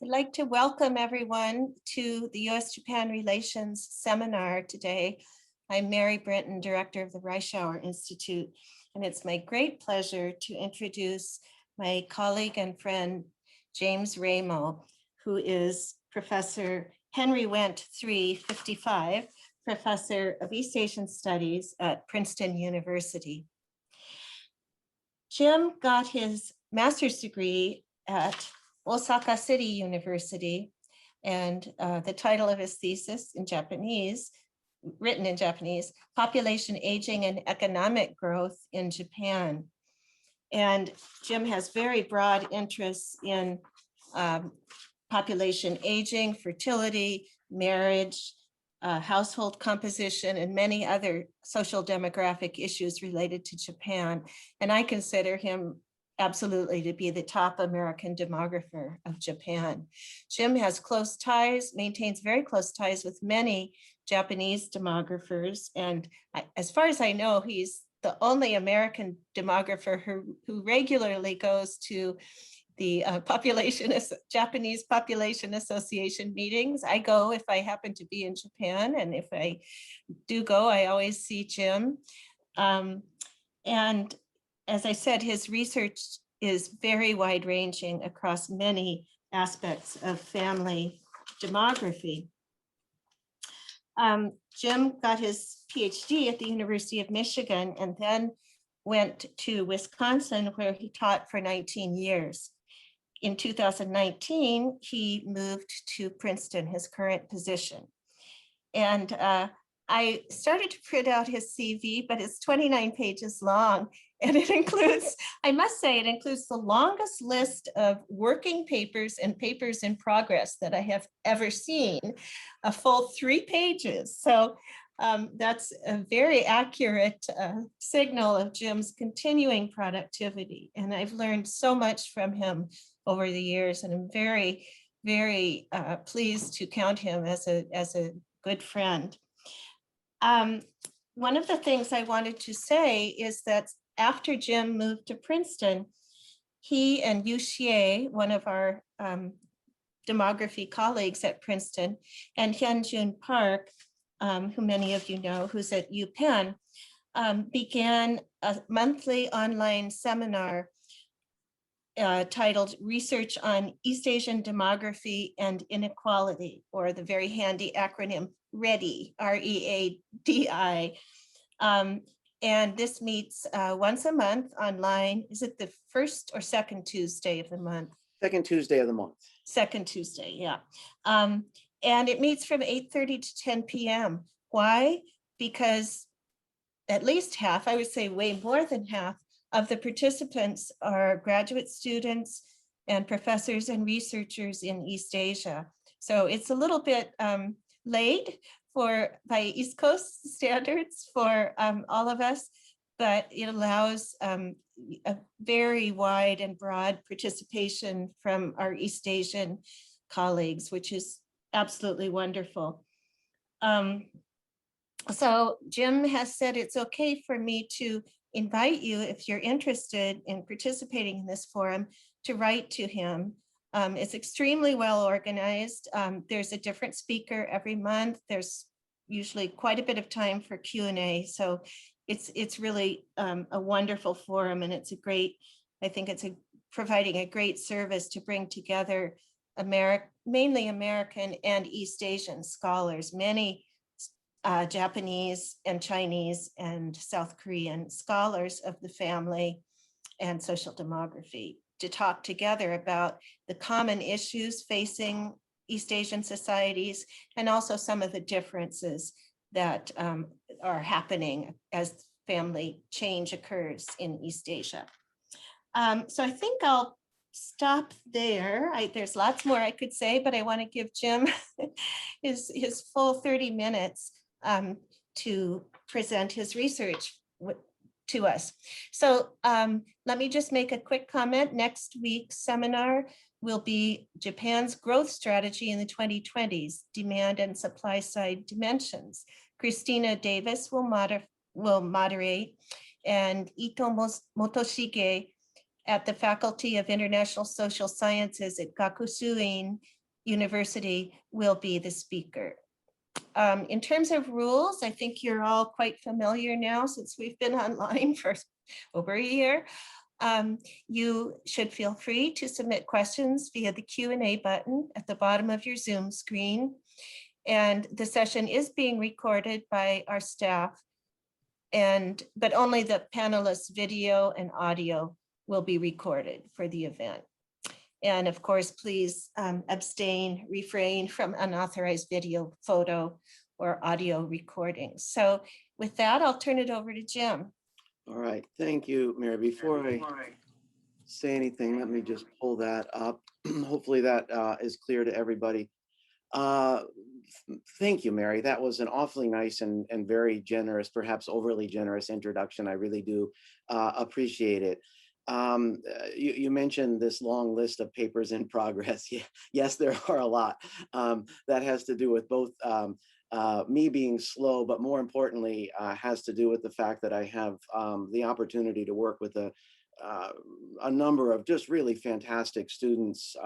I'd like to welcome everyone to the U.S.-Japan Relations Seminar today. I'm Mary Brinton, Director of the Reischauer Institute, and it's my great pleasure to introduce my colleague and friend, James Raymo, who is Professor Henry Wendt 355, Professor of East Asian Studies at Princeton University. Jim got his master's degree at Osaka City University, and the title of his thesis in Japanese, written in Japanese, Population Aging and Economic Growth in Japan. And Jim has very broad interests in population aging, fertility, marriage, household composition, and many other social demographic issues related to Japan. And I consider him absolutely to be the top American demographer of Japan. Jim has close ties, maintains very close ties with many Japanese demographers. And as far as I know, he's the only American demographer who regularly goes to the Japanese Population Association meetings. I go if I happen to be in Japan, and if I do go, I always see Jim. And as I said, his research is very wide-ranging across many aspects of family demography. Jim got his PhD at the University of Michigan and then went to Wisconsin, where he taught for 19 years. In 2019, he moved to Princeton, his current position. And I started to print out his CV, but it's 29 pages long. And it includes, I must say, it includes the longest list of working papers and papers in progress that I have ever seen, a full 3 pages. So that's a very accurate signal of Jim's continuing productivity. And I've learned so much from him over the years, and I'm very, very pleased to count him as a good friend. One of the things I wanted to say is that after Jim moved to Princeton, he and Yu Xie, one of our demography colleagues at Princeton, and Hyunjun Park, who many of you know, who's at UPenn, began a monthly online seminar titled Research on East Asian Demography and Inequality, or the very handy acronym READI, R-E-A-D-I. And this meets once a month online. Is it the first or second Tuesday of the month? Second Tuesday of the month. Second Tuesday, yeah. And it meets from 8:30 to 10 p.m. Why? Because at least half, I would say way more than half, of the participants are graduate students and professors and researchers in East Asia. So it's a little bit late by East Coast standards for all of us, but it allows a very wide and broad participation from our East Asian colleagues, which is absolutely wonderful. So Jim has said it's okay for me to invite you, if you're interested in participating in this forum, to write to him. It's extremely well organized. There's a different speaker every month. There's usually quite a bit of time for Q&A. So it's really a wonderful forum, and it's a great, I think it's providing a great service to bring together mainly American and East Asian scholars, many Japanese and Chinese and South Korean scholars of the family and social demography, to talk together about the common issues facing East Asian societies, and also some of the differences that are happening as family change occurs in East Asia. So I think I'll stop there. There's lots more I could say, but I want to give Jim his full 30 minutes to present his research to us. So let me just make a quick comment. Next week's seminar will be Japan's growth strategy in the 2020s, demand and supply side dimensions. Christina Davis will moderate, and Ito Motoshige at the Faculty of International Social Sciences at Gakushūin University will be the speaker. In terms of rules, I think you're all quite familiar now since we've been online for over a year. You should feel free to submit questions via the Q&A button at the bottom of your Zoom screen. And the session is being recorded by our staff, but only the panelists' video and audio will be recorded for the event. And of course, please abstain, refrain from unauthorized video, photo, or audio recordings. So with that, I'll turn it over to Jim. All right, thank you, Mary. Before I say anything, let me just pull that up. Hopefully that is clear to everybody. Thank you, Mary. That was an awfully nice and very generous, perhaps overly generous introduction. I really do appreciate it. You mentioned this long list of papers in progress. Yes, there are a lot. That has to do with both me being slow, but more importantly, has to do with the fact that I have the opportunity to work with a number of just really fantastic students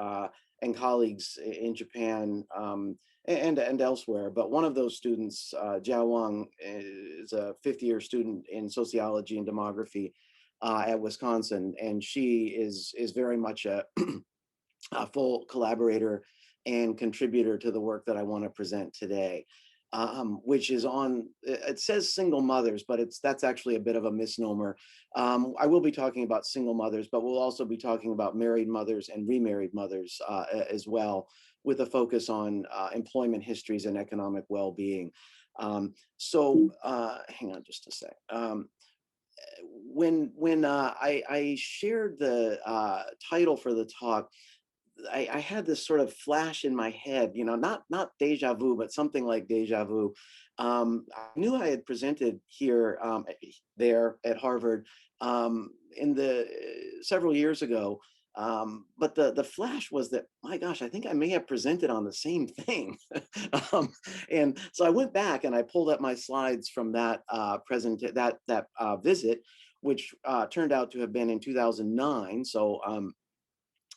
and colleagues in Japan and elsewhere. But one of those students, Jiao Wang, is a fifth-year student in sociology and demography at Wisconsin, and she is very much a full collaborator and contributor to the work that I want to present today. Which is on, it says single mothers, but that's actually a bit of a misnomer. I will be talking about single mothers, but we'll also be talking about married mothers and remarried mothers as well, with a focus on employment histories and economic well-being. Hang on just a sec. When I shared the title for the talk, I had this sort of flash in my head, not deja vu, but something like deja vu. I knew I had presented here, there at Harvard several years ago, but the flash was that, my gosh, I think I may have presented on the same thing. And so I went back and I pulled up my slides from that visit, which turned out to have been in 2009. So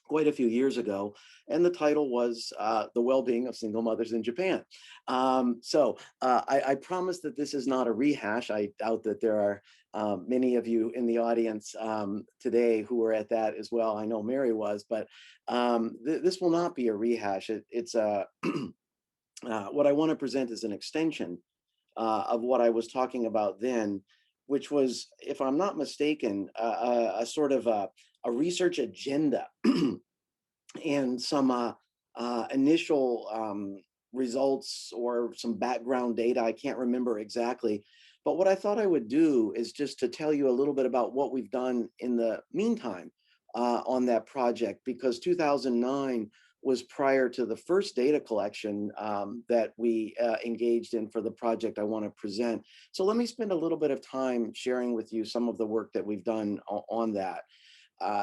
quite a few years ago, and the title was The Well-Being of Single Mothers in Japan. I promise that this is not a rehash. I doubt that there are many of you in the audience today who were at that as well. I know Mary was, but this will not be a rehash. It's what I want to present is an extension of what I was talking about then, which was, if I'm not mistaken, a sort of a research agenda and some initial results or some background data. I can't remember exactly. But what I thought I would do is just to tell you a little bit about what we've done in the meantime on that project, because 2009 was prior to the first data collection that we engaged in for the project I want to present. So let me spend a little bit of time sharing with you some of the work that we've done on that.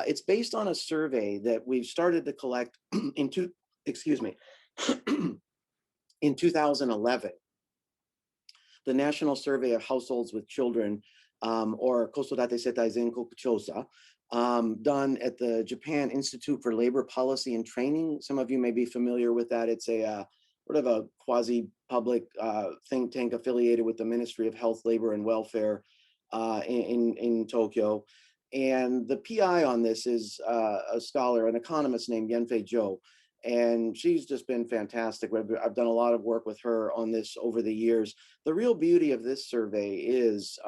It's based on a survey that we've started to collect in 2011. The National Survey of Households with Children, or Kosodate Setai Zenkoku Chosa, done at the Japan Institute for Labor Policy and Training. Some of you may be familiar with that. It's a sort of a quasi-public think tank affiliated with the Ministry of Health, Labor, and Welfare in Tokyo. And the PI on this is a scholar, an economist named Yenfei Zhou, and she's just been fantastic. I've done a lot of work with her on this over the years. The real beauty of this survey is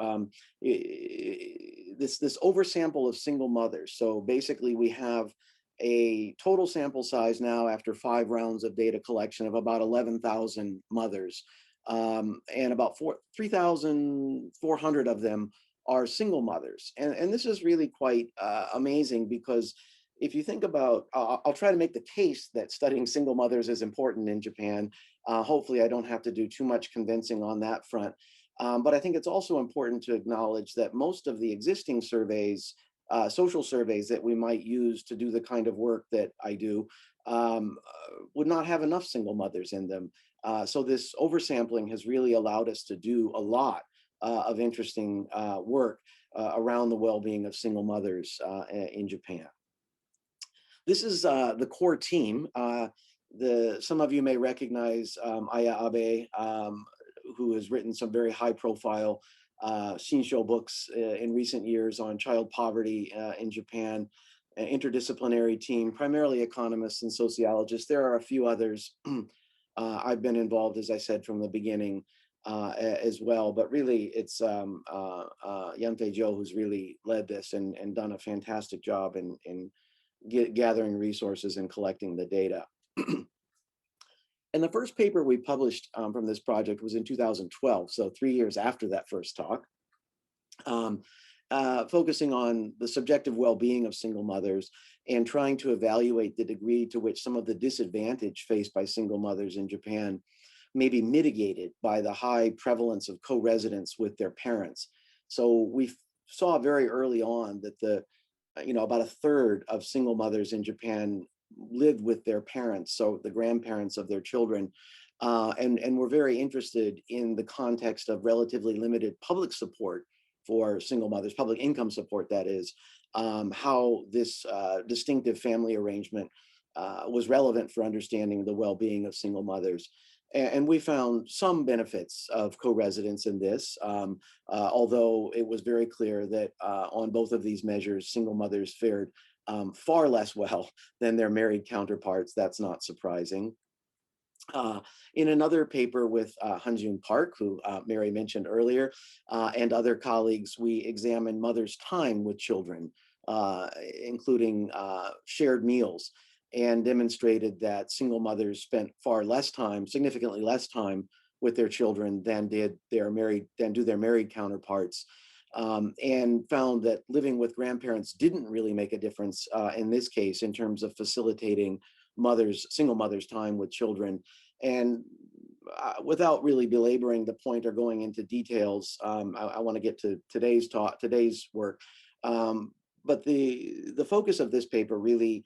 this oversample of single mothers. So basically we have a total sample size now after 5 rounds of data collection of about 11,000 mothers, and about 3,400 of them are single mothers. And this is really quite amazing, because if you think about, I'll try to make the case that studying single mothers is important in Japan. Hopefully I don't have to do too much convincing on that front. But I think it's also important to acknowledge that most of the existing surveys, social surveys that we might use to do the kind of work that I do, would not have enough single mothers in them. So this oversampling has really allowed us to do a lot of interesting work. around the well-being of single mothers in Japan. This is the core team. Some of you may recognize Aya Abe, who has written some very high-profile Shinsho books in recent years on child poverty in Japan. An interdisciplinary team, primarily economists and sociologists. There are a few others. I've been involved, as I said, from the beginning as well, but really it's Yante Joe who's really led this and done a fantastic job in gathering resources and collecting the data. And the first paper we published from this project was in 2012, so 3 years after that first talk, focusing on the subjective well-being of single mothers and trying to evaluate the degree to which some of the disadvantage faced by single mothers in Japan may be mitigated by the high prevalence of co-residence with their parents. So we saw very early on that about a third of single mothers in Japan lived with their parents, so the grandparents of their children, and were very interested in the context of relatively limited public support for single mothers, public income support, that is, how this distinctive family arrangement was relevant for understanding the well-being of single mothers. And we found some benefits of co-residence in this, although it was very clear that on both of these measures, single mothers fared far less well than their married counterparts. That's not surprising. In another paper with Hanjun Park, who Mary mentioned earlier, and other colleagues, we examined mothers' time with children, including shared meals, and demonstrated that single mothers spent far less time, significantly less time with their children than do their married counterparts, and found that living with grandparents didn't really make a difference in this case in terms of facilitating single mothers' time with children. And without really belaboring the point or going into details, I want to get to today's work. But the focus of this paper really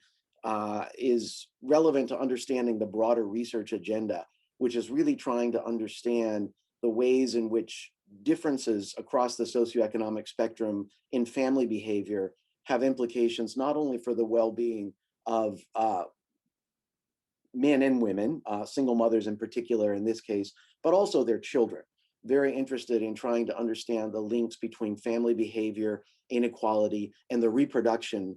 is relevant to understanding the broader research agenda, which is really trying to understand the ways in which differences across the socioeconomic spectrum in family behavior have implications not only for the well-being of men and women, single mothers in particular in this case, but also their children. Very interested in trying to understand the links between family behavior, inequality, and the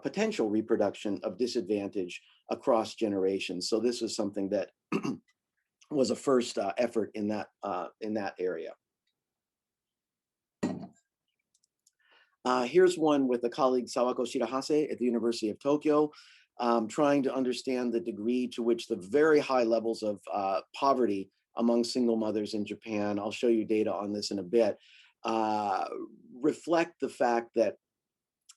potential reproduction of disadvantage across generations. So this was something that was a first effort in that area. Here's one with the colleague Sawako Shirahase at the University of Tokyo, trying to understand the degree to which the very high levels of poverty among single mothers in Japan, I'll show you data on this in a bit, reflect the fact that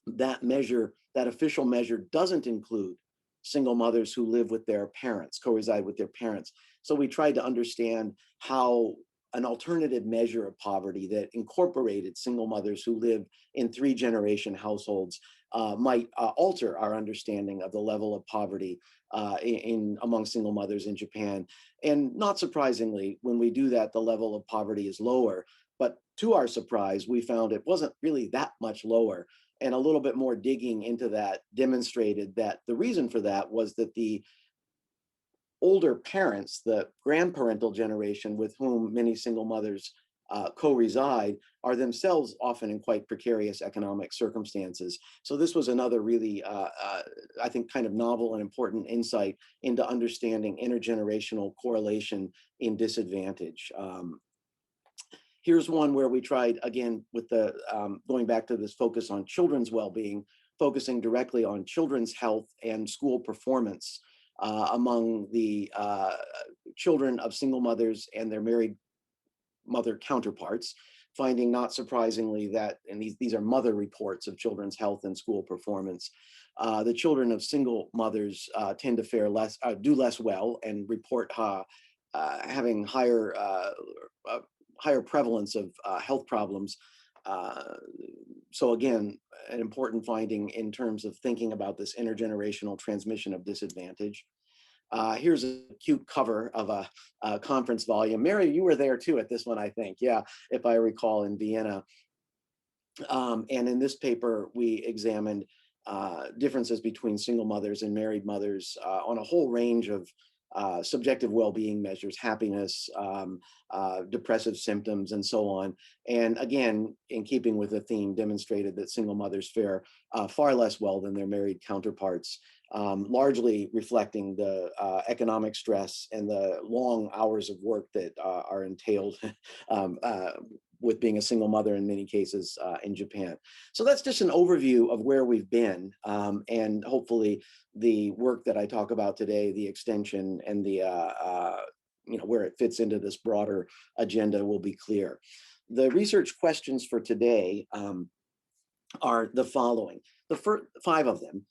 that official measure doesn't include single mothers who live with their parents, co-reside with their parents. So we tried to understand how an alternative measure of poverty that incorporated single mothers who live in 3-generation households might alter our understanding of the level of poverty among single mothers in Japan. And not surprisingly, when we do that, the level of poverty is lower. But to our surprise, we found it wasn't really that much lower. And a little bit more digging into that demonstrated that the reason for that was that the older parents, the grandparental generation with whom many single mothers co-reside, are themselves often in quite precarious economic circumstances. So this was another really, I think, kind of novel and important insight into understanding intergenerational correlation in disadvantage. Here's one where we tried, again, with the going back to this focus on children's well-being, focusing directly on children's health and school performance among the children of single mothers and their married mother counterparts, finding not surprisingly that, and these are mother reports of children's health and school performance, the children of single mothers tend to do less well and report having higher prevalence of health problems. So again, an important finding in terms of thinking about this intergenerational transmission of disadvantage. Here's a cute cover of a conference volume. Mary, you were there too at this one, I think. Yeah, if I recall, in Vienna. And in this paper, we examined differences between single mothers and married mothers on a whole range of subjective well-being measures, happiness, depressive symptoms, and so on. And again, in keeping with the theme, demonstrated that single mothers fare far less well than their married counterparts, largely reflecting the economic stress and the long hours of work that are entailed with being a single mother in many cases in Japan. So that's just an overview of where we've been, and hopefully the work that I talk about today, the extension and the where it fits into this broader agenda will be clear. The research questions for today are the following. The first 5 of them.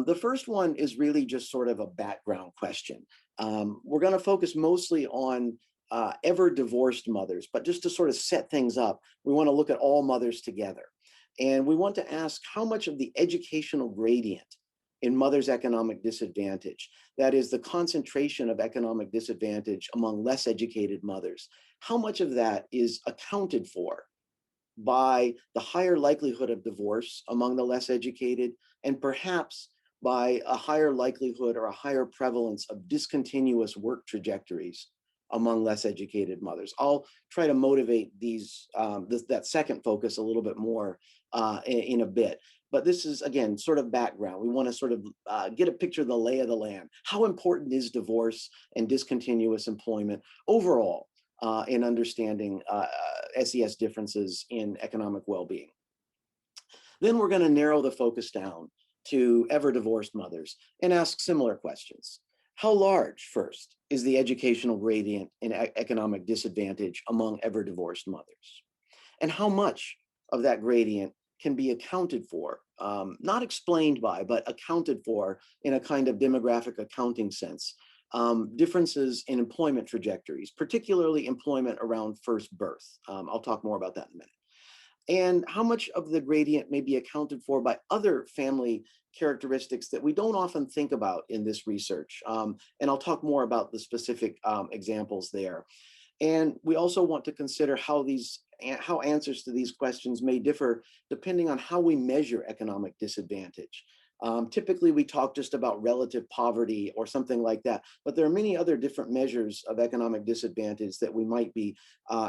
The first one is really just sort of a background question. We're going to focus mostly on ever divorced mothers, but just to sort of set things up, we want to look at all mothers together. And we want to ask how much of the educational gradient in mothers' economic disadvantage, that is the concentration of economic disadvantage among less educated mothers, how much of that is accounted for by the higher likelihood of divorce among the less educated, and perhaps by a higher likelihood or a higher prevalence of discontinuous work trajectories among less educated mothers. I'll try to motivate these that second focus a little bit more in a bit. But this is, again, sort of background. We want to sort of get a picture of the lay of the land. How important is divorce and discontinuous employment overall in understanding SES differences in economic well-being? Then we're going to narrow the focus down to ever divorced mothers and ask similar questions. How large, first, is the educational gradient in economic disadvantage among ever divorced mothers? And how much of that gradient can be accounted for, not explained by, but accounted for in a kind of demographic accounting sense, differences in employment trajectories, particularly employment around first birth. I'll talk more about that in a minute. And how much of the gradient may be accounted for by other family characteristics that we don't often think about in this research. And I'll talk more about the specific examples there. And we also want to consider how answers to these questions may differ depending on how we measure economic disadvantage. Typically, we talk just about relative poverty or something like that, but there are many other different measures of economic disadvantage that we might be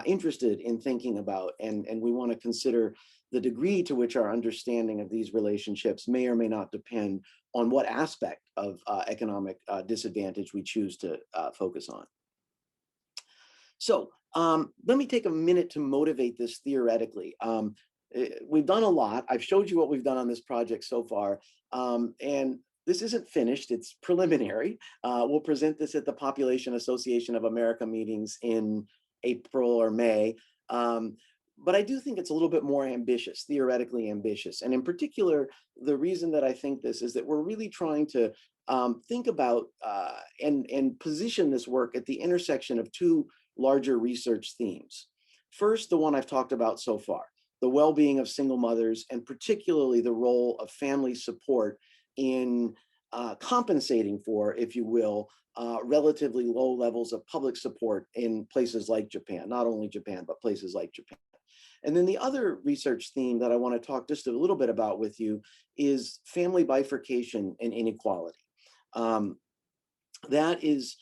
interested in thinking about, and we want to consider the degree to which our understanding of these relationships may or may not depend on what aspect of economic disadvantage we choose to focus on. So let me take a minute to motivate this theoretically. We've done a lot. I've showed you what we've done on this project so far. And this isn't finished, it's preliminary. We'll present this at the Population Association of America meetings in April or May. But I do think it's a little bit more ambitious, theoretically ambitious. And in particular, the reason that I think this is that we're really trying to think about and position this work at the intersection of 2 larger research themes. First, the one I've talked about so far, the well-being of single mothers, and particularly the role of family support in compensating for, if you will, relatively low levels of public support in places like Japan, not only Japan, but places like Japan. And then the other research theme that I want to talk just a little bit about with you is family bifurcation and inequality. That is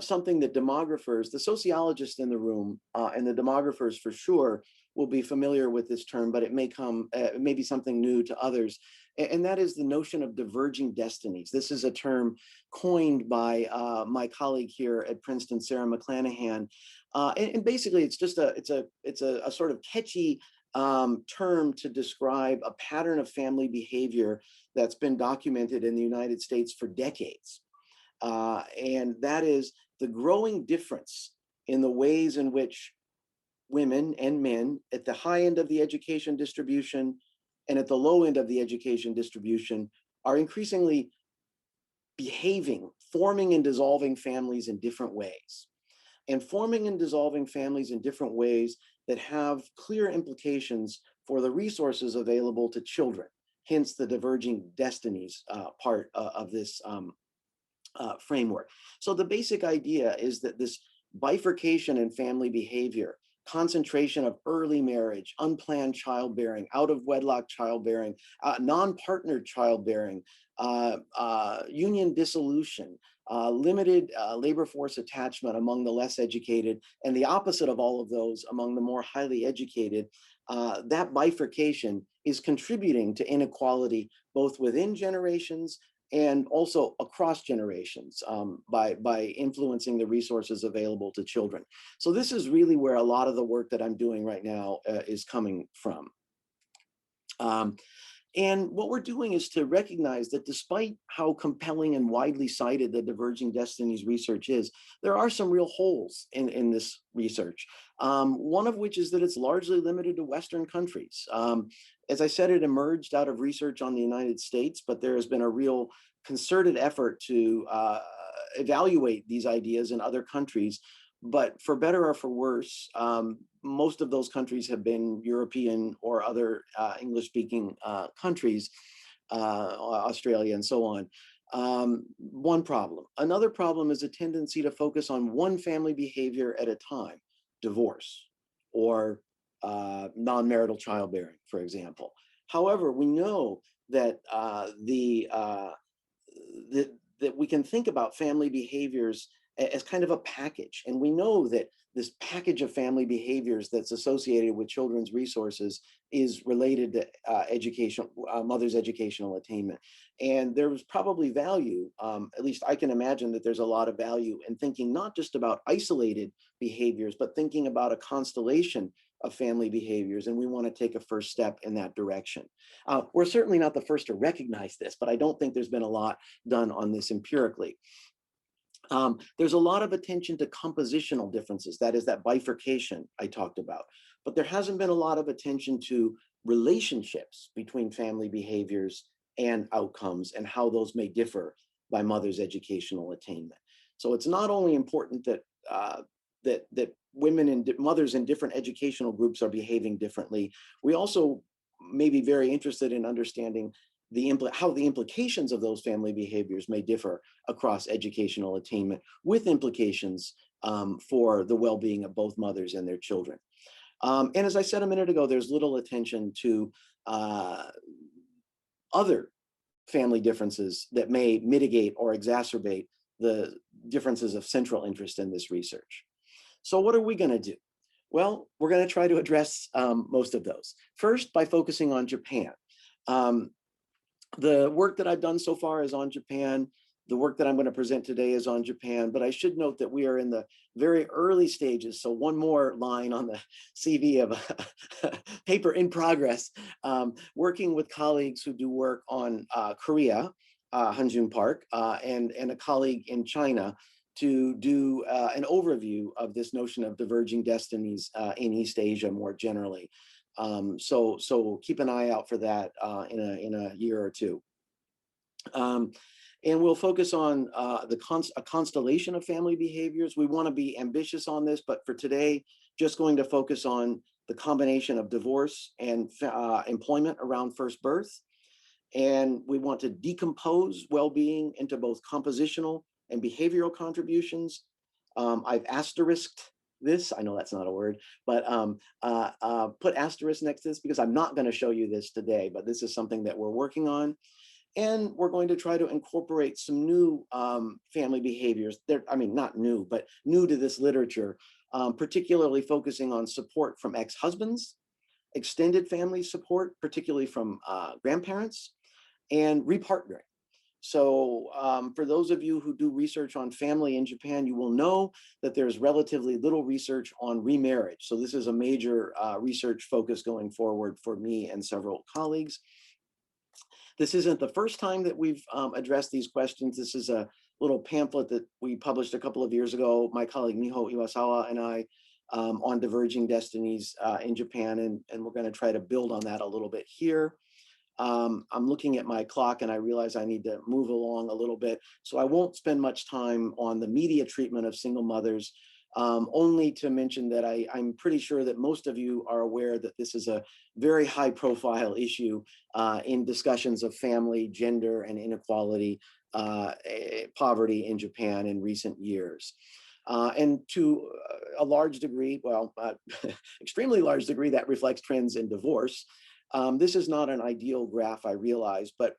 something that demographers, the sociologists in the room, and the demographers for sure will be familiar with this term, but it may be something new to others. And that is the notion of diverging destinies. This is a term coined by my colleague here at Princeton, Sarah McClanahan. And basically, it's just it's a sort of catchy term to describe a pattern of family behavior that's been documented in the United States for decades. And that is the growing difference in the ways in which women and men at the high end of the education distribution and at the low end of the education distribution are increasingly behaving, forming and dissolving families in different ways. And forming and dissolving families in different ways that have clear implications for the resources available to children, hence the diverging destinies part of this framework. So the basic idea is that this bifurcation in family behavior concentration of early marriage, unplanned childbearing, out of wedlock childbearing, non-partnered childbearing, union dissolution, limited labor force attachment among the less educated, and the opposite of all of those among the more highly educated, that bifurcation is contributing to inequality both within generations and also across generations by influencing the resources available to children. So this is really where a lot of the work that I'm doing right now is coming from. And what we're doing is to recognize that despite how compelling and widely cited the Diverging Destinies research is, there are some real holes in this research. One of which is that it's largely limited to Western countries. As I said, it emerged out of research on the United States, but there has been a real concerted effort to evaluate these ideas in other countries. But for better or for worse, most of those countries have been European or other English-speaking countries, Australia and so on. One problem. Another problem is a tendency to focus on one family behavior at a time, divorce or non-marital childbearing, for example. However, we know that that we can think about family behaviors as kind of a package. And we know that this package of family behaviors that's associated with children's resources is related to mother's educational attainment. And there was probably value, at least I can imagine that there's a lot of value in thinking not just about isolated behaviors, but thinking about a constellation of family behaviors. And we want to take a first step in that direction. We're certainly not the first to recognize this, but I don't think there's been a lot done on this empirically. There's a lot of attention to compositional differences, that is that bifurcation I talked about, but there hasn't been a lot of attention to relationships between family behaviors and outcomes and how those may differ by mother's educational attainment. So it's not only important that that women and mothers in different educational groups are behaving differently, we also may be very interested in understanding how the implications of those family behaviors may differ across educational attainment, with implications for the well-being of both mothers and their children. And as I said a minute ago, there's little attention to other family differences that may mitigate or exacerbate the differences of central interest in this research. So what are we going to do? Well, we're going to try to address most of those. First, by focusing on Japan. The work that I've done so far is on Japan. The work that I'm going to present today is on Japan, but I should note that we are in the very early stages. So one more line on the CV of a paper in progress, working with colleagues who do work on Korea, Hanjun Park, and a colleague in China to do an overview of this notion of diverging destinies in East Asia more generally. So keep an eye out for that in a year or two. And we'll focus on a constellation of family behaviors. We want to be ambitious on this, but for today, just going to focus on the combination of divorce and employment around first birth. And we want to decompose well-being into both compositional and behavioral contributions. I've asterisked this, I know that's not a word, but put asterisk next to this because I'm not going to show you this today, but this is something that we're working on. And we're going to try to incorporate some new family behaviors. I mean, not new, but new to this literature, particularly focusing on support from ex-husbands, extended family support, particularly from grandparents, and repartnering. So for those of you who do research on family in Japan, you will know that there's relatively little research on remarriage. So this is a major research focus going forward for me and several colleagues. This isn't the first time that we've addressed these questions. This is a little pamphlet that we published a couple of years ago, my colleague Miho Iwasawa and I, on diverging destinies in Japan, and we're going to try to build on that a little bit here. I'm looking at my clock and I realize I need to move along a little bit. So I won't spend much time on the media treatment of single mothers, only to mention that I'm pretty sure that most of you are aware that this is a very high profile issue in discussions of family, gender, and inequality, poverty in Japan in recent years. And to a large degree, well, extremely large degree, that reflects trends in divorce. This is not an ideal graph, I realize, but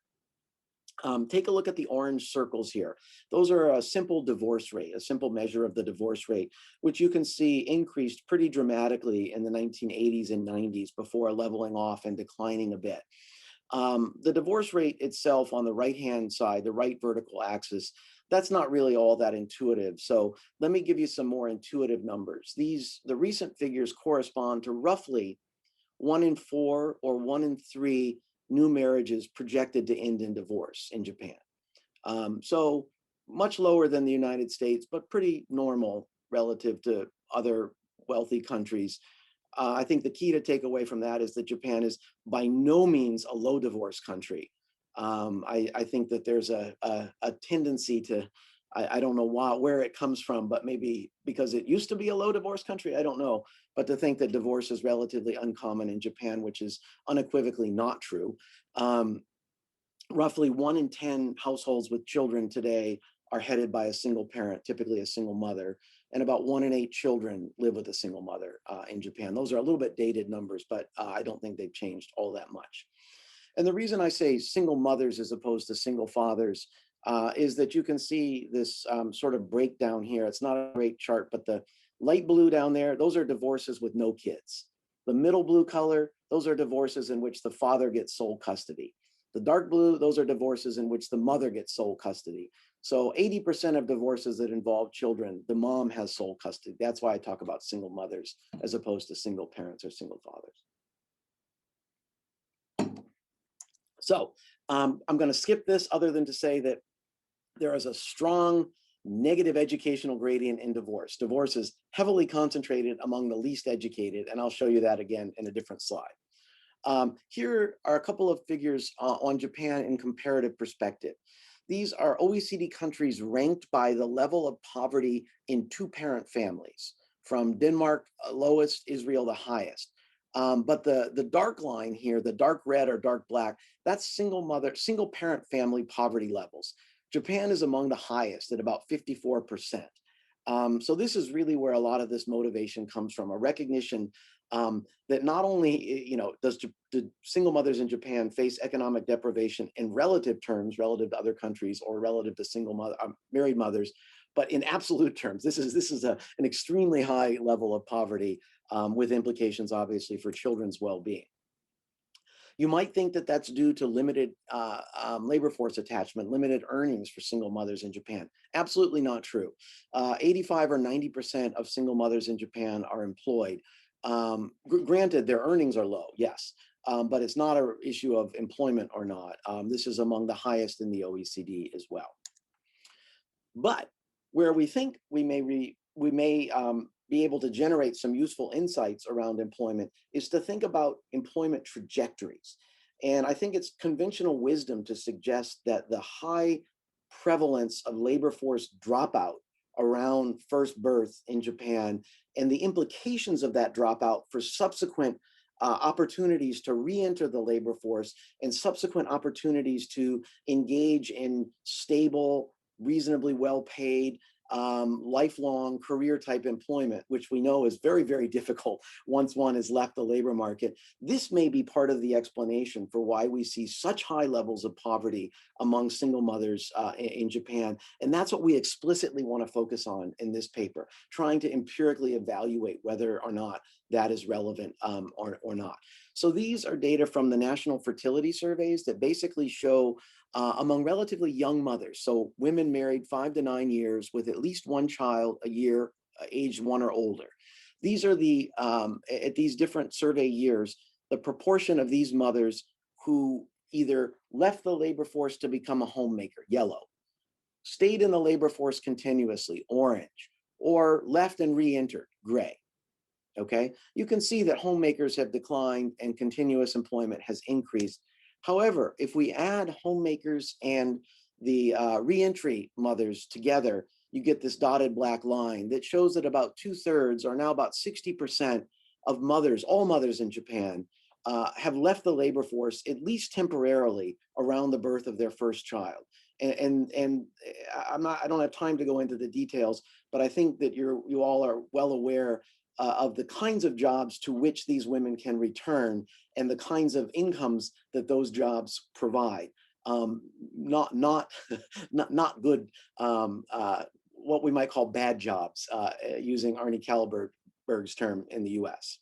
take a look at the orange circles here. Those are a simple divorce rate, a simple measure of the divorce rate, which you can see increased pretty dramatically in the 1980s and 90s before leveling off and declining a bit. The divorce rate itself on the right-hand side, the right vertical axis, that's not really all that intuitive. So let me give you some more intuitive numbers. The recent figures correspond to roughly 1 in 4 or 1 in 3 new marriages projected to end in divorce in Japan. So much lower than the United States, but pretty normal relative to other wealthy countries. I think the key to take away from that is that Japan is by no means a low divorce country. I think that there's a tendency to, I don't know where it comes from, but maybe because it used to be a low divorce country, I don't know, but to think that divorce is relatively uncommon in Japan, which is unequivocally not true. Roughly 1 in 10 households with children today are headed by a single parent, typically a single mother, and about 1 in 8 children live with a single mother in Japan. Those are a little bit dated numbers, but I don't think they've changed all that much. And the reason I say single mothers as opposed to single fathers is that you can see this sort of breakdown here. It's not a great chart, but the light blue down there, those are divorces with no kids. The middle blue color, those are divorces in which the father gets sole custody. The dark blue, those are divorces in which the mother gets sole custody. So 80% of divorces that involve children, the mom has sole custody. That's why I talk about single mothers as opposed to single parents or single fathers. So I'm going to skip this other than to say that there is a strong negative educational gradient in divorce. Divorce is heavily concentrated among the least educated, and I'll show you that again in a different slide. Here are a couple of figures on Japan in comparative perspective. These are OECD countries ranked by the level of poverty in two-parent families, from Denmark lowest, Israel the highest. But the dark line here, the dark red or dark black, that's single parent family poverty levels. Japan is among the highest at about 54%. So this is really where a lot of this motivation comes from, a recognition that not only, do single mothers in Japan face economic deprivation in relative terms, relative to other countries or relative to married mothers, but in absolute terms, this is an extremely high level of poverty with implications, obviously, for children's well-being. You might think that that's due to limited labor force attachment, limited earnings for single mothers in Japan. Absolutely not true. 85 or 90% of single mothers in Japan are employed. Granted, their earnings are low, yes, but it's not an issue of employment or not. This is among the highest in the OECD as well. But where we think we may be able to generate some useful insights around employment is to think about employment trajectories. And I think it's conventional wisdom to suggest that the high prevalence of labor force dropout around first birth in Japan and the implications of that dropout for subsequent opportunities to re-enter the labor force and subsequent opportunities to engage in stable, reasonably well-paid, lifelong career type employment, which we know is very, very difficult once one has left the labor market. This may be part of the explanation for why we see such high levels of poverty among single mothers in Japan. And that's what we explicitly want to focus on in this paper, trying to empirically evaluate whether or not that is relevant or not. So these are data from the National Fertility Surveys that basically show among relatively young mothers, so women married 5 to 9 years with at least one child a year, aged 1 or older. These are at these different survey years, the proportion of these mothers who either left the labor force to become a homemaker, yellow, stayed in the labor force continuously, orange, or left and re-entered, gray. Okay, you can see that homemakers have declined and continuous employment has increased. However, if we add homemakers and the reentry mothers together, you get this dotted black line that shows that about 2/3, or now about 60% of mothers, all mothers in Japan, have left the labor force at least temporarily around the birth of their first child. I don't have time to go into the details, but I think that you all are well aware of the kinds of jobs to which these women can return and the kinds of incomes that those jobs provide. Not not good, what we might call bad jobs, using Arnie Kallenberg's term in the US.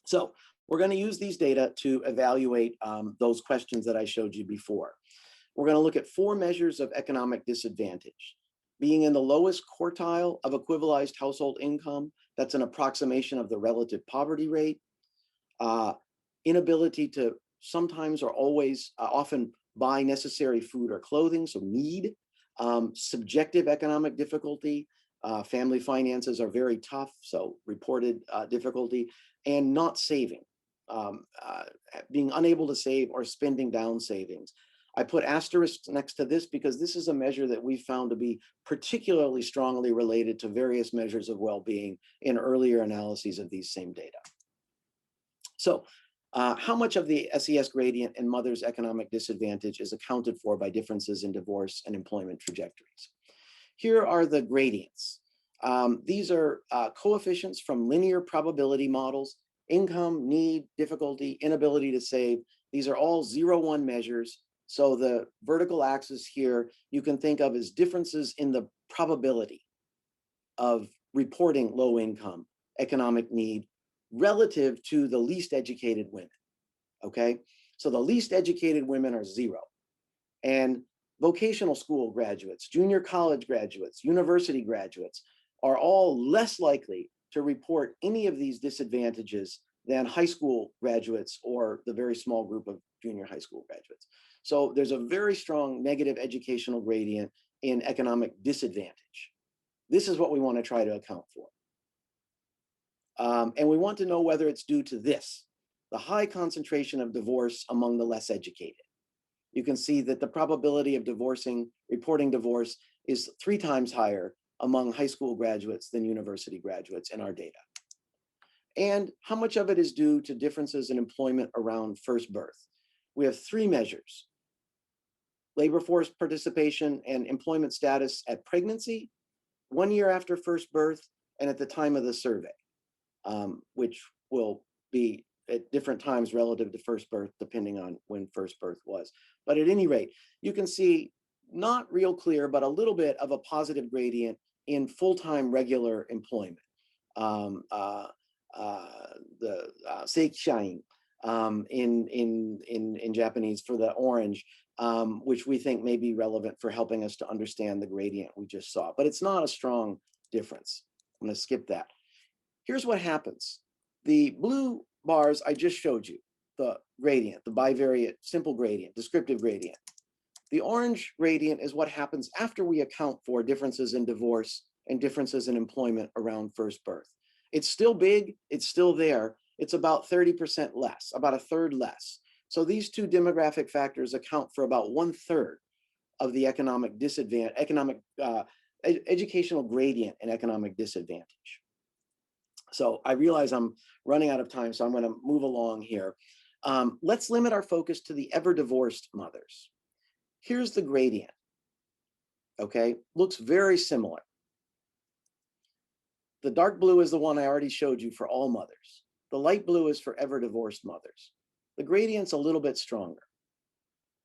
So we're going to use these data to evaluate those questions that I showed you before. We're going to look at 4 measures of economic disadvantage. Being in the lowest quartile of equivalized household income, that's an approximation of the relative poverty rate. Inability to sometimes or always, often buy necessary food or clothing, so need. Subjective economic difficulty, family finances are very tough, so reported difficulty, and not saving, being unable to save or spending down savings. I put asterisks next to this because this is a measure that we found to be particularly strongly related to various measures of well-being in earlier analyses of these same data. So how much of the SES gradient in mothers' economic disadvantage is accounted for by differences in divorce and employment trajectories? Here are the gradients. These are coefficients from linear probability models: income, need, difficulty, inability to save. These are all 0-1 measures. So the vertical axis here you can think of as differences in the probability of reporting low income, economic need relative to the least educated women, okay? So the least educated women are 0. And vocational school graduates, junior college graduates, university graduates are all less likely to report any of these disadvantages than high school graduates or the very small group of junior high school graduates. So there's a very strong negative educational gradient in economic disadvantage. This is what we want to try to account for. And we want to know whether it's due to this, the high concentration of divorce among the less educated. You can see that the probability of reporting divorce is 3 times higher among high school graduates than university graduates in our data. And how much of it is due to differences in employment around first birth? We have 3 measures: labor force participation and employment status at pregnancy, 1 year after first birth, and at the time of the survey, which will be at different times relative to first birth, depending on when first birth was. But at any rate, you can see not real clear, but a little bit of a positive gradient in full-time regular employment. The seikishain in Japanese for the orange, which we think may be relevant for helping us to understand the gradient we just saw. But it's not a strong difference. I'm going to skip that. Here's what happens. The blue bars I just showed you, the gradient, the bivariate simple gradient, descriptive gradient. The orange gradient is what happens after we account for differences in divorce and differences in employment around first birth. It's still big, it's still there. It's about 30% less, about a third less. So these 2 demographic factors account for about 1/3 of the economic disadvantage, educational gradient and economic disadvantage. So I realize I'm running out of time, so I'm going to move along here. Let's limit our focus to the ever divorced mothers. Here's the gradient, okay? Looks very similar. The dark blue is the one I already showed you for all mothers. The light blue is for ever divorced mothers. The gradient's a little bit stronger,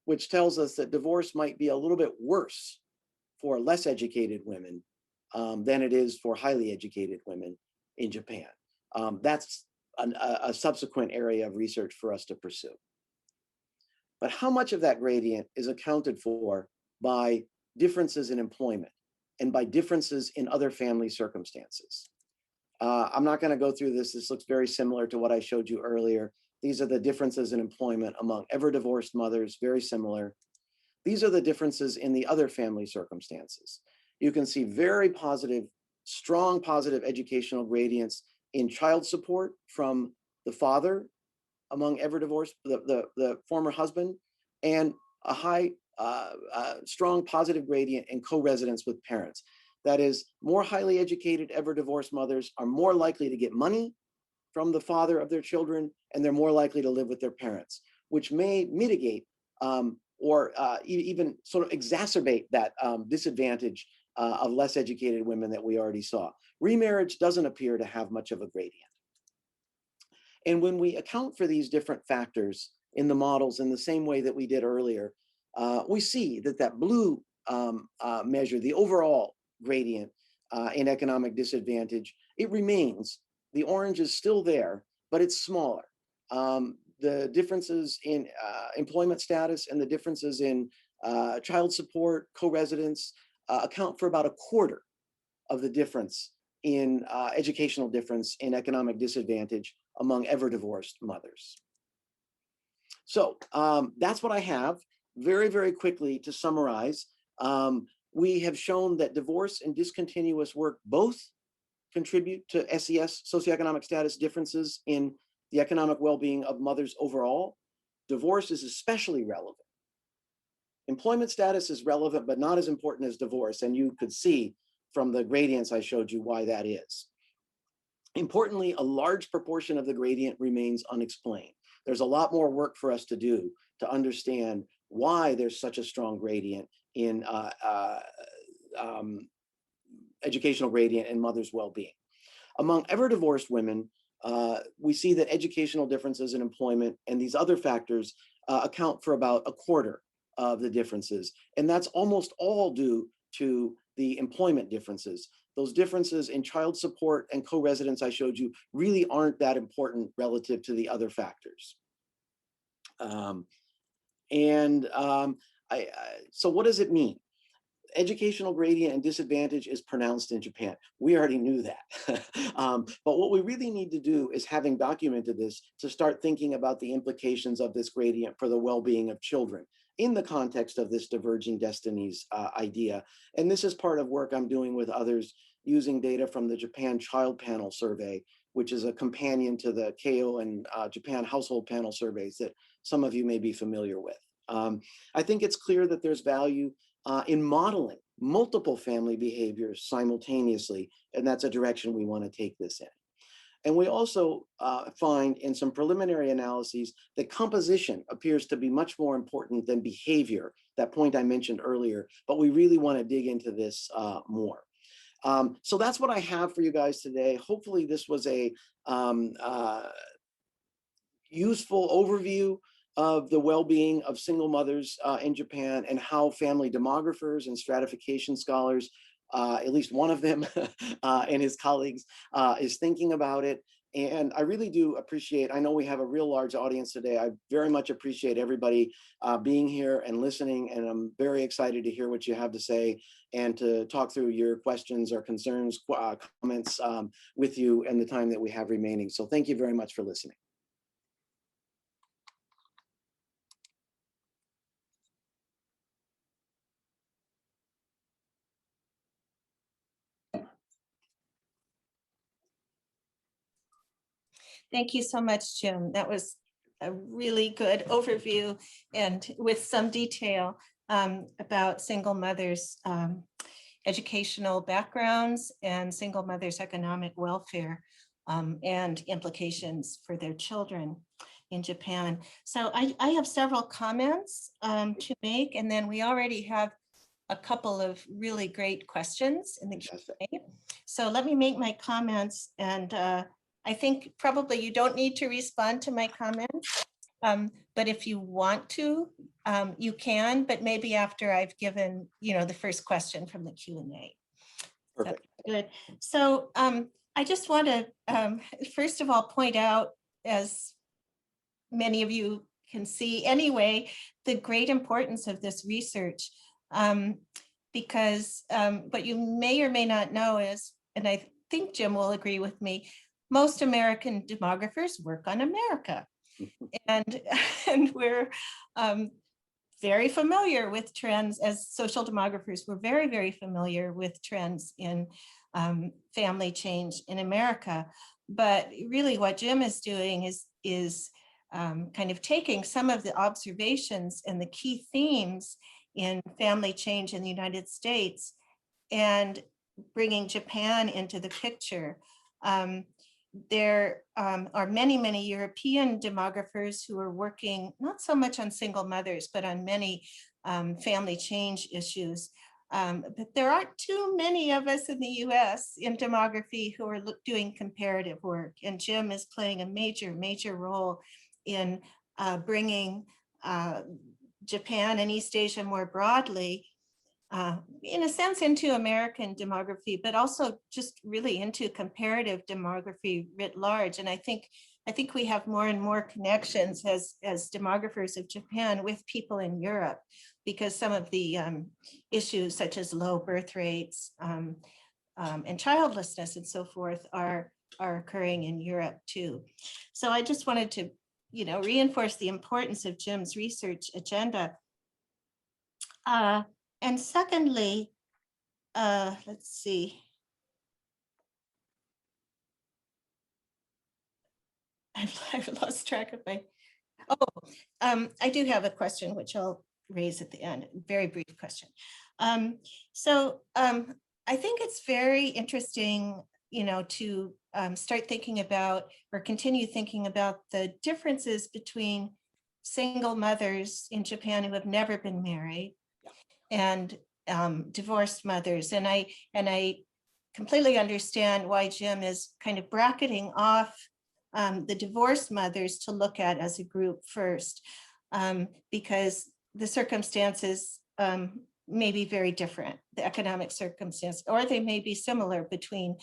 which tells us that divorce might be a little bit worse for less educated women than it is for highly educated women in Japan. That's a subsequent area of research for us to pursue. But how much of that gradient is accounted for by differences in employment and by differences in other family circumstances? I'm not going to go through this. This looks very similar to what I showed you earlier. These are the differences in employment among ever divorced mothers, very similar. These are the differences in the other family circumstances. You can see very positive, strong positive educational gradients in child support from the father among ever divorced, the former husband, and a high, strong positive gradient in co-residence with parents. That is, more highly educated ever divorced mothers are more likely to get money from the father of their children, and they're more likely to live with their parents, which may mitigate or even sort of exacerbate that disadvantage of less educated women that we already saw. Remarriage doesn't appear to have much of a gradient. And when we account for these different factors in the models in the same way that we did earlier, we see that that blue measure, the overall gradient in economic disadvantage, it remains. The orange is still there, but it's smaller. The differences in employment status and the differences in child support, co-residence account for about a quarter of the difference in educational difference in economic disadvantage among ever divorced mothers. So that's what I have. Very, very quickly to summarize, we have shown that divorce and discontinuous work both contribute to SES, socioeconomic status differences in the economic well-being of mothers overall. Divorce is especially relevant. Employment status is relevant, but not as important as divorce. And you could see from the gradients I showed you why that is. Importantly, a large proportion of the gradient remains unexplained. There's a lot more work for us to do to understand why there's such a strong gradient in educational gradient in mothers' well-being. Among ever divorced women, we see that educational differences in employment and these other factors account for about a quarter of the differences. And that's almost all due to the employment differences. Those differences in child support and co-residence I showed you really aren't that important relative to the other factors. So what does it mean? Educational gradient and disadvantage is pronounced in Japan. We already knew that. But what we really need to do is, having documented this, to start thinking about the implications of this gradient for the well-being of children in the context of this diverging destinies idea. And this is part of work I'm doing with others using data from the Japan Child Panel Survey, which is a companion to the KO and Japan Household Panel surveys that some of you may be familiar with. I think it's clear that there's value in modeling multiple family behaviors simultaneously, and that's a direction we want to take this in. And we also find in some preliminary analyses that composition appears to be much more important than behavior, that point I mentioned earlier, but we really want to dig into this more. So that's what I have for you guys today. Hopefully this was a useful overview of the well-being of single mothers in Japan, and how family demographers and stratification scholars, at least one of them and his colleagues, is thinking about it. And I really do appreciate, I know we have a real large audience today. I very much appreciate everybody being here and listening, and I'm very excited to hear what you have to say and to talk through your questions or concerns, comments with you in the time that we have remaining. So thank you very much for listening. Thank you so much, Jim. That was a really good overview, and with some detail about single mothers' educational backgrounds and single mothers' economic welfare and implications for their children in Japan. So I have several comments to make, and then we already have a couple of really great questions in the Q&A. So let me make my comments, and I think probably you don't need to respond to my comments, but if you want to, you can, but maybe after I've given, the first question from the Q&A. Perfect. Good. So I just want to, first of all, point out, as many of you can see anyway, the great importance of this research, because what you may or may not know is, and I think Jim will agree with me, most American demographers work on America, and we're very familiar with trends as social demographers. We're very, very familiar with trends in family change in America. But really what Jim is doing is kind of taking some of the observations and the key themes in family change in the United States and bringing Japan into the picture. there are many, many European demographers who are working not so much on single mothers, but on many family change issues. But there aren't too many of us in the US in demography who are doing comparative work. And Jim is playing a major, major role in bringing Japan and East Asia more broadly, in a sense, into American demography, but also just really into comparative demography writ large. And I think we have more and more connections as demographers of Japan with people in Europe, because some of the issues such as low birth rates and childlessness and so forth are occurring in Europe too. So I just wanted to, reinforce the importance of Jim's research agenda. And secondly, let's see. I've lost track of my, I do have a question, which I'll raise at the end, very brief question. I think it's very interesting, to start thinking about or continue thinking about the differences between single mothers in Japan who have never been married and divorced mothers. And I completely understand why Jim is kind of bracketing off the divorced mothers to look at as a group first, because the circumstances may be very different, the economic circumstance, or they may be similar between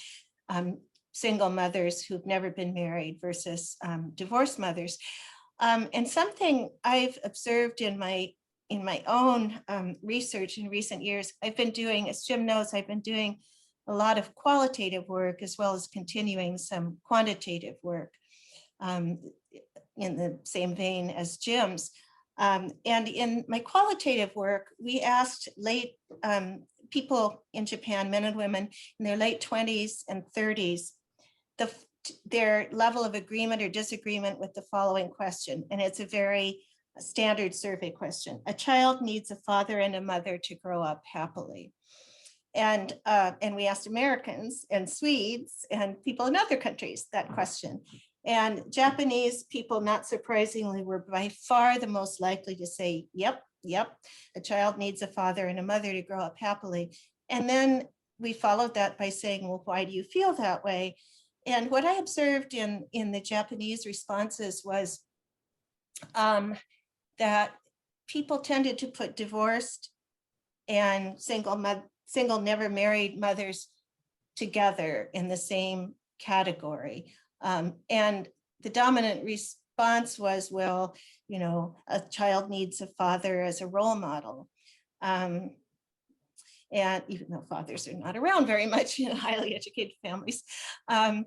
single mothers who've never been married versus divorced mothers. And something I've observed in my own research in recent years, I've been doing, as Jim knows, I've been doing a lot of qualitative work as well as continuing some quantitative work in the same vein as Jim's. And in my qualitative work, we asked people in Japan, men and women in their late 20s and 30s, their level of agreement or disagreement with the following question. And it's a very standard survey question. A child needs a father and a mother to grow up happily. And we asked Americans and Swedes and people in other countries that question. And Japanese people, not surprisingly, were by far the most likely to say, yep, a child needs a father and a mother to grow up happily. And then we followed that by saying, well, why do you feel that way? And what I observed in the Japanese responses was that people tended to put divorced and single never married mothers together in the same category. And the dominant response was, well, a child needs a father as a role model. And even though fathers are not around very much in highly educated families. And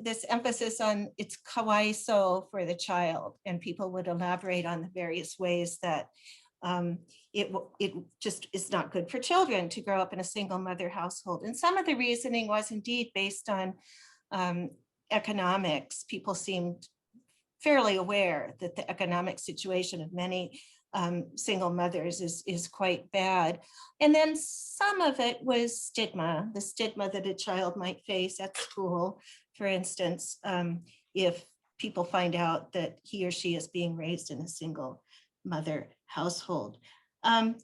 this emphasis on it's kawaiso for the child, and people would elaborate on the various ways that it just is not good for children to grow up in a single mother household. And some of the reasoning was indeed based on economics. People seemed fairly aware that the economic situation of many single mothers is quite bad. And then some of it was stigma, the stigma that a child might face at school, for instance, if people find out that he or she is being raised in a single mother household. One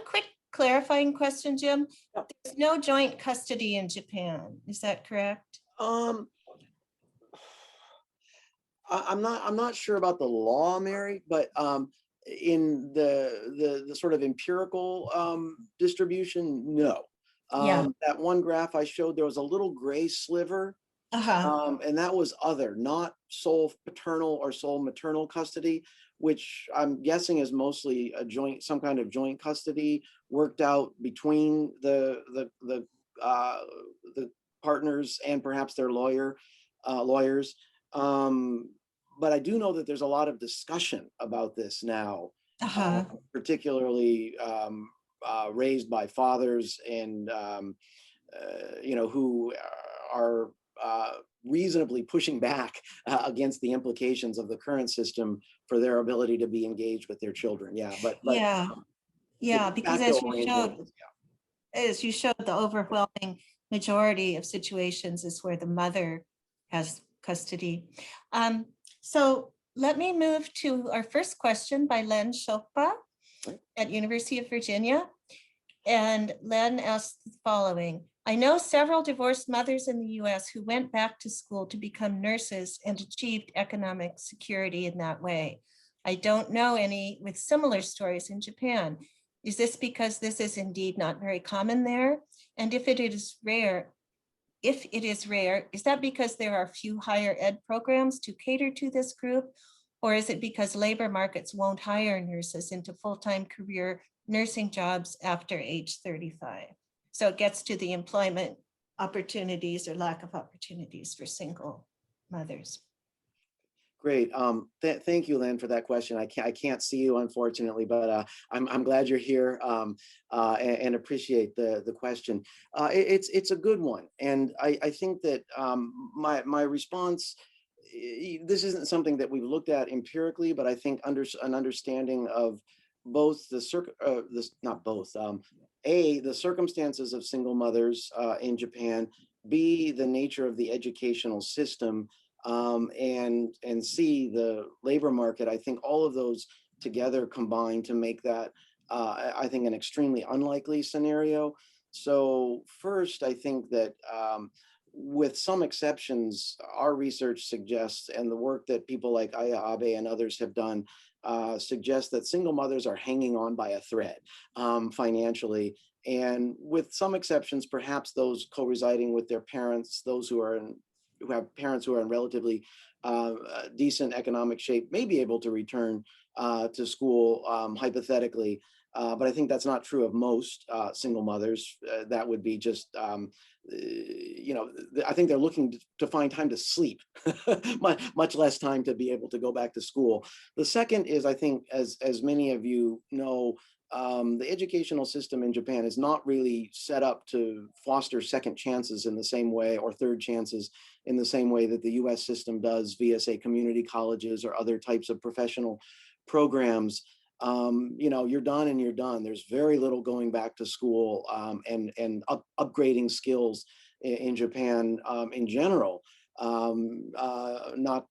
quick clarifying question, Jim. There's no joint custody in Japan, is that correct? I'm not sure about the law, Mary, but in the sort of empirical distribution, no. That one graph I showed, there was a little gray sliver, and that was other, not sole paternal or sole maternal custody, which I'm guessing is mostly a joint, some kind of joint custody worked out between the partners and perhaps their lawyers. But I do know that there's a lot of discussion about this now, particularly raised by fathers and who are reasonably pushing back against the implications of the current system for their ability to be engaged with their children. Because as you showed the overwhelming majority of situations is where the mother has custody. So let me move to our first question by Len Shokpa at University of Virginia. And Len asked the following: I know several divorced mothers in the US who went back to school to become nurses and achieved economic security in that way. I don't know any with similar stories in Japan. Is this because this is indeed not very common there? And if it is rare, is that because there are few higher ed programs to cater to this group? Or is it because labor markets won't hire nurses into full-time career nursing jobs after age 35? So it gets to the employment opportunities or lack of opportunities for single mothers. Great. Thank you, Lynn, for that question. I can't see you, unfortunately, but I'm glad you're here and appreciate the question. It's a good one, and I think that my response. This isn't something that we've looked at empirically, but I think an understanding of both the the circumstances of single mothers in Japan, B, the nature of the educational system, and C, the labor market. I think all of those together combine to make that, I think, an extremely unlikely scenario. So first, I think that with some exceptions, our research suggests, and the work that people like Aya Abe and others have done, suggests that single mothers are hanging on by a thread financially. And with some exceptions, perhaps those co-residing with their parents, those who have parents who are in relatively decent economic shape, may be able to return to school hypothetically. But I think that's not true of most single mothers. That would be just, I think they're looking to find time to sleep, much less time to be able to go back to school. The second is, I think, as many of you know, the educational system in Japan is not really set up to foster second chances in the same way, or third chances in the same way that the US system does via, say, community colleges or other types of professional programs. You're done and you're done. There's very little going back to school and upgrading skills in Japan in general. Not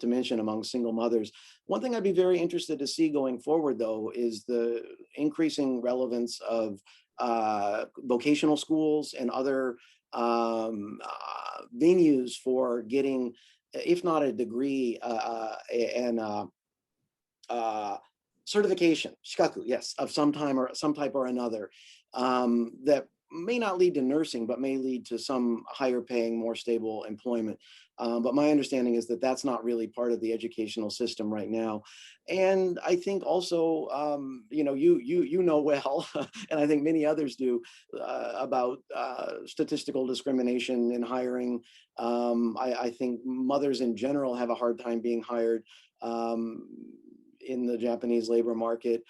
to mention among single mothers. One thing I'd be very interested to see going forward, though, is the increasing relevance of vocational schools and other venues for getting, if not a degree, and certification, shikaku, yes, of some type or another, that may not lead to nursing, but may lead to some higher paying, more stable employment. But my understanding is that that's not really part of the educational system right now. And I think also, you know well, and I think many others do, about statistical discrimination in hiring. I think mothers in general have a hard time being hired in the Japanese labor market.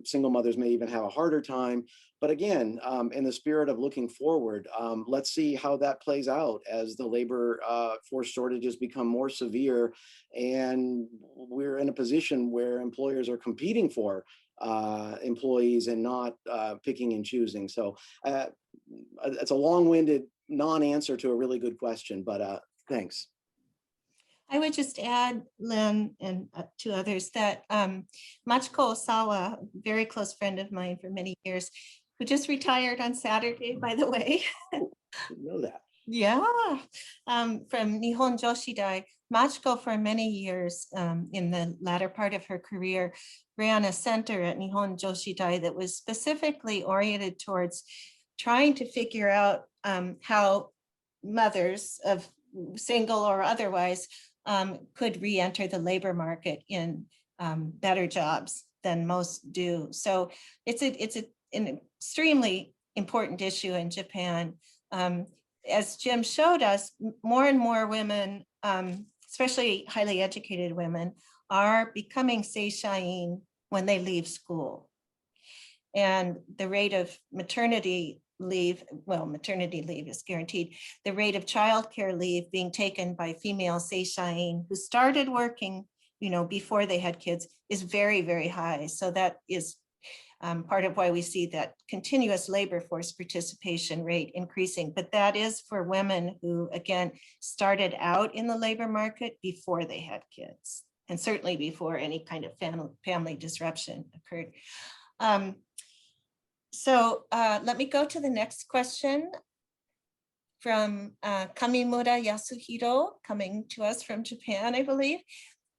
Single mothers may even have a harder time. But again, in the spirit of looking forward, let's see how that plays out as the labor force shortages become more severe, and we're in a position where employers are competing for employees and not picking and choosing. So it's a long-winded non-answer to a really good question, but thanks. I would just add, Lynn, and to others, that Machiko Osawa, a very close friend of mine for many years, who just retired on Saturday, by the way. Didn't know that. Yeah, from Nihon Joshidai. Machiko, for many years, in the latter part of her career, ran a center at Nihon Joshidai that was specifically oriented towards trying to figure out how mothers of single or otherwise could re-enter the labor market in better jobs than most do. So it's an extremely important issue in Japan. As Jim showed us, more and more women, especially highly educated women, are becoming seishain when they leave school. And the rate of maternity leave, well, maternity leave is guaranteed. The rate of childcare leave being taken by female seishain who started working, before they had kids is very, very high. So that is part of why we see that continuous labor force participation rate increasing. But that is for women who, again, started out in the labor market before they had kids, and certainly before any kind of family disruption occurred. Let me go to the next question from Kamimura Yasuhiro, coming to us from Japan, I believe.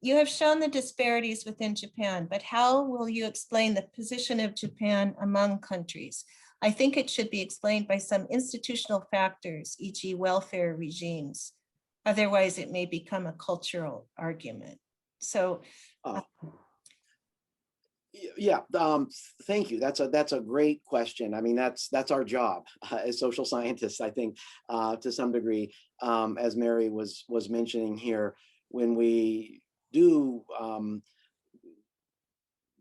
You have shown the disparities within Japan, but how will you explain the position of Japan among countries? I think it should be explained by some institutional factors, e.g. welfare regimes. Otherwise, it may become a cultural argument. So, yeah, thank you. That's a great question. I mean, that's our job as social scientists, I think, to some degree, as Mary was mentioning here, when we do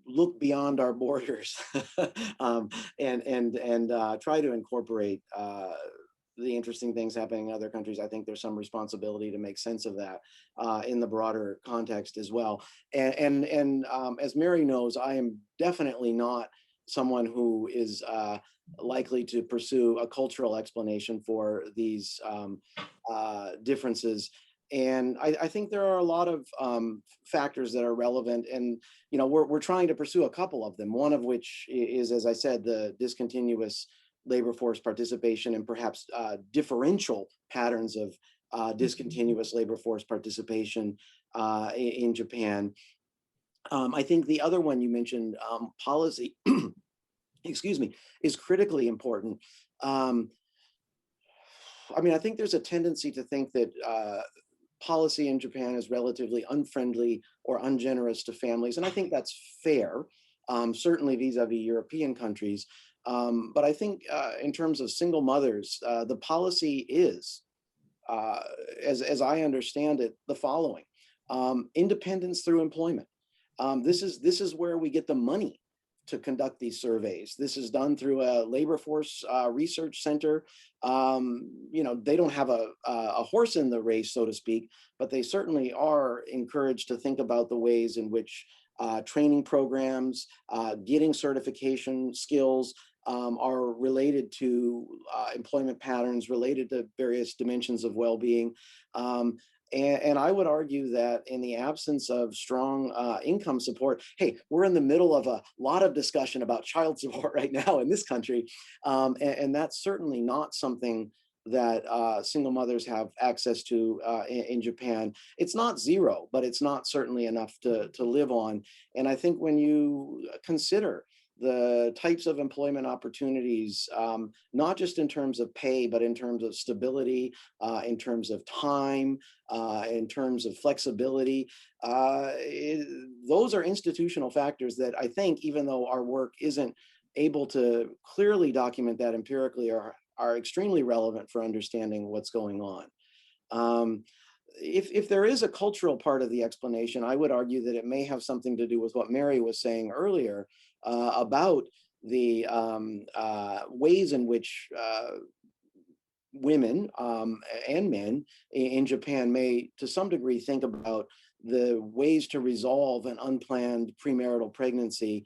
look beyond our borders and try to incorporate the interesting things happening in other countries. I think there's some responsibility to make sense of that in the broader context as well. And as Mary knows, I am definitely not someone who is likely to pursue a cultural explanation for these differences. And I think there are a lot of factors that are relevant, and we're trying to pursue a couple of them. One of which is, as I said, the discontinuous labor force participation and perhaps differential patterns of discontinuous labor force participation in Japan. I think the other one you mentioned, policy, excuse me, is critically important. I mean, I think there's a tendency to think that policy in Japan is relatively unfriendly or ungenerous to families, and I think that's fair, certainly vis-a-vis European countries. But I think in terms of single mothers, the policy is, as I understand it, the following: independence through employment. This is where we get the money to conduct these surveys. This is done through a labor force research center. They don't have a horse in the race, so to speak, but they certainly are encouraged to think about the ways in which training programs, getting certification skills are related to employment patterns, related to various dimensions of well-being. And I would argue that in the absence of strong income support, hey, we're in the middle of a lot of discussion about child support right now in this country. And that's certainly not something that single mothers have access to in Japan. It's not zero, but it's not certainly enough to live on. And I think when you consider the types of employment opportunities, not just in terms of pay, but in terms of stability, in terms of time, in terms of flexibility. Those are institutional factors that I think, even though our work isn't able to clearly document that empirically, are extremely relevant for understanding what's going on. If there is a cultural part of the explanation, I would argue that it may have something to do with what Mary was saying earlier about the ways in which women and men in Japan may, to some degree, think about the ways to resolve an unplanned premarital pregnancy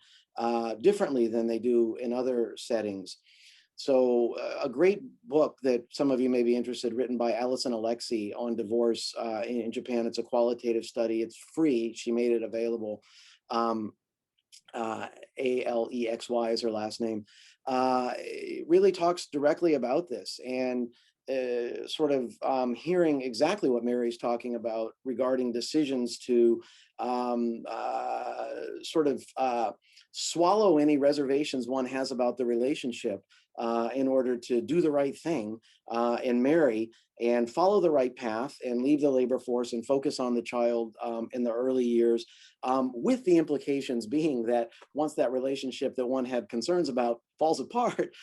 differently than they do in other settings. So a great book that some of you may be interested, written by Alison Alexi on divorce in Japan. It's a qualitative study. It's free. She made it available. Alexy is her last name. It really talks directly about this, and sort of hearing exactly what Mary's talking about regarding decisions to sort of swallow any reservations one has about the relationship in order to do the right thing and marry and follow the right path and leave the labor force and focus on the child in the early years, with the implications being that once that relationship that one had concerns about falls apart,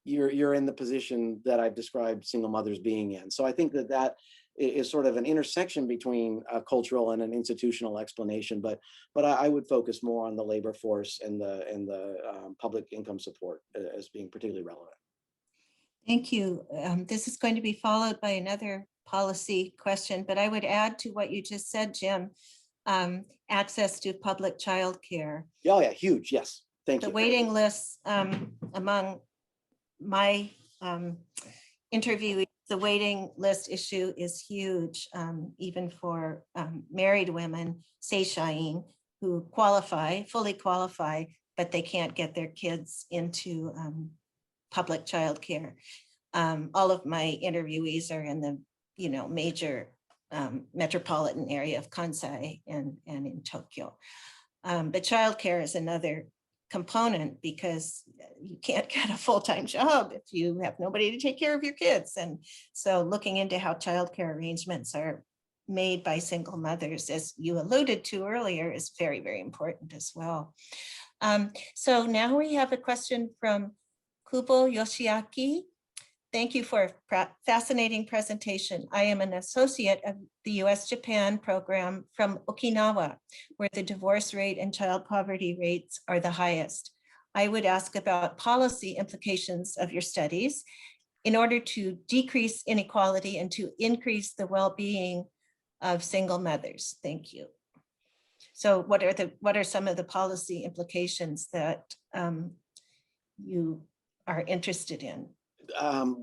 you're in the position that I've described single mothers being in. So I think that is sort of an intersection between a cultural and an institutional explanation, but I would focus more on the labor force and the public income support as being particularly relevant. Thank you. This is going to be followed by another policy question, but I would add to what you just said, Jim, access to public childcare. Oh yeah, huge, yes. Thank The you. waiting lists among my interviewees, the waiting list issue is huge, even for married women, say Shaeen, who qualify, fully qualify, but they can't get their kids into public childcare. All of my interviewees are in the major metropolitan area of Kansai and in Tokyo. But childcare is another component because you can't get a full-time job if you have nobody to take care of your kids. And so looking into how childcare arrangements are made by single mothers, as you alluded to earlier, is very, very important as well. So now we have a question from Kubo Yoshiaki. Thank you for a fascinating presentation. I am an associate of the US-Japan program from Okinawa, where the divorce rate and child poverty rates are the highest. I would ask about policy implications of your studies in order to decrease inequality and to increase the well-being of single mothers. Thank you. So what are some of the policy implications that you are interested in?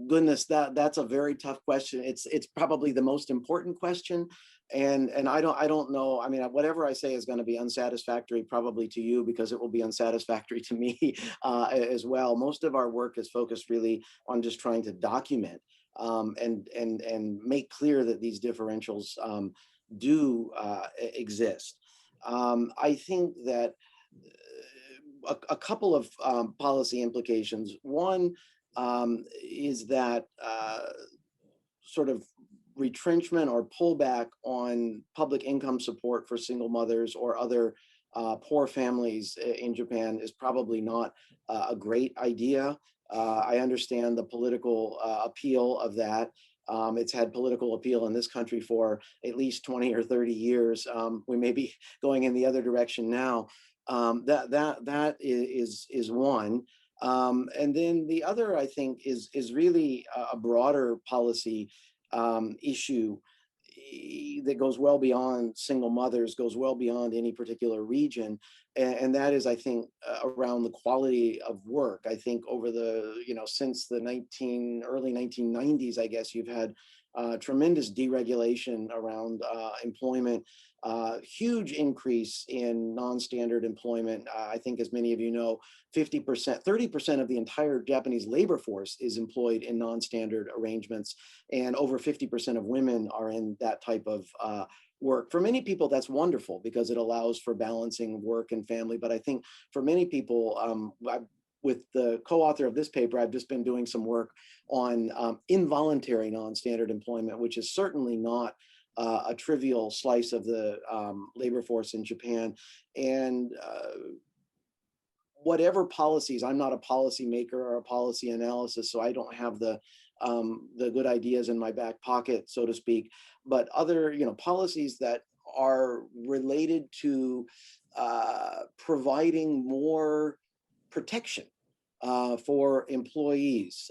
Goodness, that's a very tough question. It's probably the most important question, and I don't know. I mean, whatever I say is going to be unsatisfactory probably to you, because it will be unsatisfactory to me as well. Most of our work is focused really on just trying to document and make clear that these differentials do exist. I think that a couple of policy implications. One is that sort of retrenchment or pullback on public income support for single mothers or other poor families in Japan is probably not a great idea. I understand the political appeal of that. It's had political appeal in this country for at least 20 or 30 years. We may be going in the other direction now. That is one. And then the other, I think, is really a broader policy issue that goes well beyond single mothers, goes well beyond any particular region. And that is, I think, around the quality of work. I think over the, since the early 1990s, I guess, you've had tremendous deregulation around employment, huge increase in non-standard employment. I think, as many of you know, 50%, 30% of the entire Japanese labor force is employed in non-standard arrangements, and over 50% of women are in that type of work. For many people, that's wonderful because it allows for balancing work and family. But I think for many people, with the co-author of this paper, I've just been doing some work on involuntary non-standard employment, which is certainly not a trivial slice of the labor force in Japan. And whatever policies, I'm not a policy maker or a policy analysis, so I don't have the good ideas in my back pocket, so to speak. But other, policies that are related to providing more protection for employees.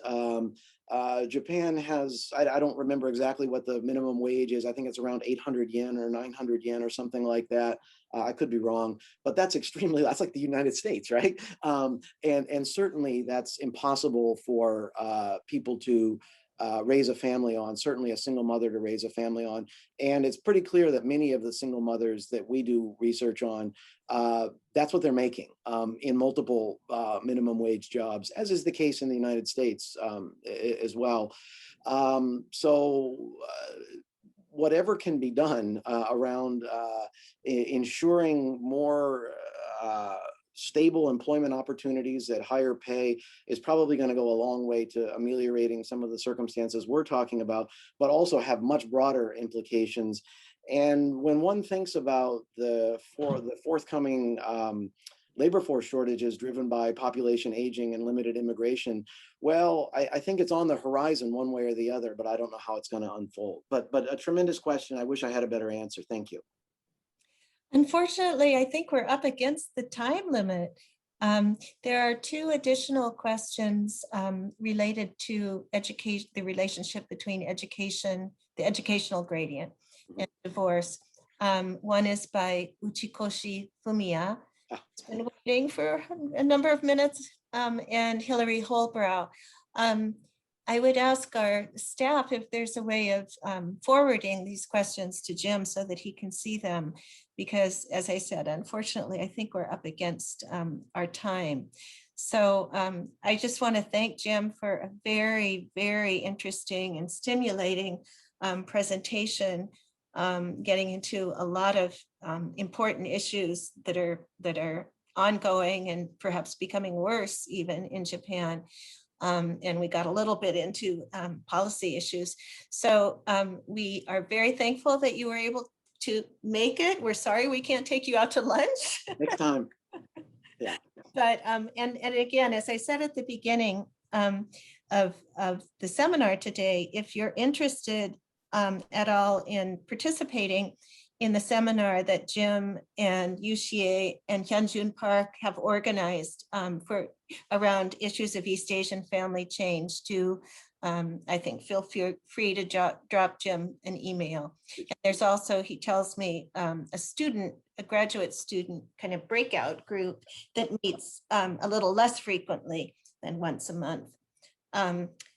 Japan has, I don't remember exactly what the minimum wage is. I think it's around 800 yen or 900 yen or something like that. I could be wrong, but that's like the United States, right? And certainly that's impossible for people to raise a family on, certainly a single mother to raise a family on. And it's pretty clear that many of the single mothers that we do research on, that's what they're making in multiple minimum wage jobs, as is the case in the United States as well. So whatever can be done around ensuring more stable employment opportunities at higher pay is probably going to go a long way to ameliorating some of the circumstances we're talking about, but also have much broader implications. And when one thinks about the forthcoming labor force shortages driven by population aging and limited immigration, well, I think it's on the horizon one way or the other, but I don't know how it's going to unfold. But a tremendous question. I wish I had a better answer. Thank you. Unfortunately, I think we're up against the time limit. There are two additional questions related to education, the relationship between education, the educational gradient, and divorce. One is by Uchikoshi Fumiya, It's been waiting for a number of minutes, and Hillary Holbrow. I would ask our staff if there's a way of forwarding these questions to Jim so that he can see them, because as I said, unfortunately, I think we're up against our time. So I just want to thank Jim for a very, very interesting and stimulating presentation, getting into a lot of important issues that are ongoing and perhaps becoming worse even in Japan. And we got a little bit into policy issues. So we are very thankful that you were able to make it. We're sorry we can't take you out to lunch. Next time. Yeah. But and again, as I said at the beginning of the seminar today, if you're interested at all in participating in the seminar that Jim and Yuxie and Hyunjun Park have organized for around issues of East Asian family change, to I think feel free to drop Jim an email. And there's also, he tells me, a graduate student kind of breakout group that meets a little less frequently than once a month.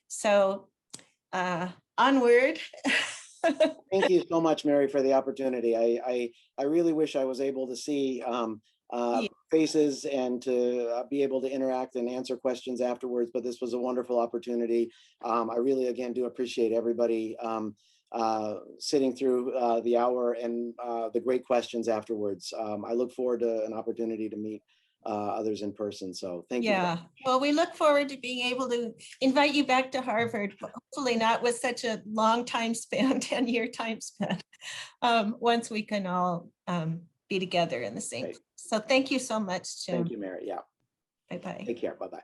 So onward. Thank you so much, Mary, for the opportunity. I really wish I was able to see faces and to be able to interact and answer questions afterwards, but this was a wonderful opportunity. I really, again, do appreciate everybody sitting through the hour and the great questions afterwards. I look forward to an opportunity to meet others in person. So thank you. Yeah, well, we look forward to being able to invite you back to Harvard, but hopefully not with such a long time span, 10-year time span, once we can all be together in the same place. So thank you so much, Jim. Thank you, Mary. Yeah. Bye-bye. Take care. Bye-bye.